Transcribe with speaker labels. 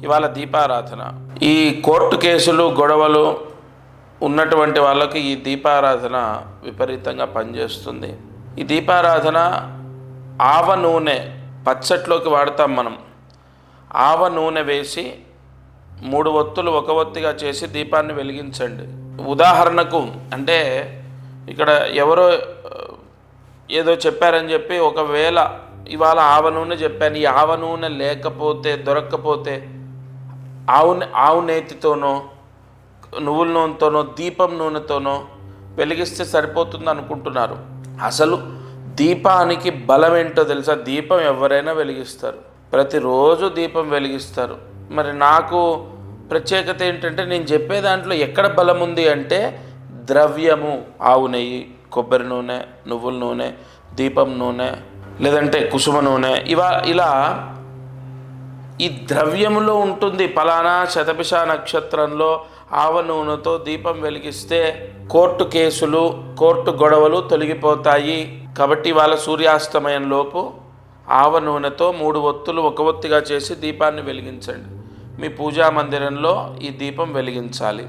Speaker 1: ఇవాళ దీపారాధన. ఈ కోర్టు కేసులు గొడవలు ఉన్నటువంటి వాళ్ళకి ఈ దీపారాధన విపరీతంగా పనిచేస్తుంది. ఈ దీపారాధన ఆవ నూనె పచ్చట్లోకి వాడతాం మనం. ఆవ నూనె వేసి 3 ఒత్తులు ఒక ఒత్తిగా చేసి దీపాన్ని వెలిగించండి. ఉదాహరణకు అంటే ఇక్కడ ఎవరో ఏదో చెప్పారని చెప్పి ఒకవేళ ఇవాళ ఆవ నూనె చెప్పాను, ఈ ఆవ నూనె లేకపోతే దొరక్కపోతే ఆవు నేతితోనో నువ్వుల నూనెతోనో దీపం నూనెతోనో వెలిగిస్తే సరిపోతుంది అనుకుంటున్నారు. అసలు దీపానికి బలం ఏంటో తెలుసా? దీపం ఎవరైనా వెలిగిస్తారు, ప్రతిరోజు దీపం వెలిగిస్తారు. మరి నాకు ప్రత్యేకత ఏంటంటే నేను చెప్పే దాంట్లో ఎక్కడ బలం ఉంది అంటే ద్రవ్యము, ఆవు నెయ్యి, కొబ్బరి నూనె, నువ్వుల నూనె, దీపం నూనె, లేదంటే కుసుమ నూనె, ఇలా ఈ ద్రవ్యములో ఉంటుంది. ఫలానా శతభిష నక్షత్రంలో ఆవ నూనెతో దీపం వెలిగిస్తే కోర్టు కేసులు, కోర్టు గొడవలు తొలగిపోతాయి. కాబట్టి వాళ్ళ సూర్యాస్తమయం లోపు ఆవ నూనెతో 3 ఒత్తులు ఒక ఒత్తిగా చేసి దీపాన్ని వెలిగించండి. మీ పూజా మందిరంలో ఈ దీపం వెలిగించాలి.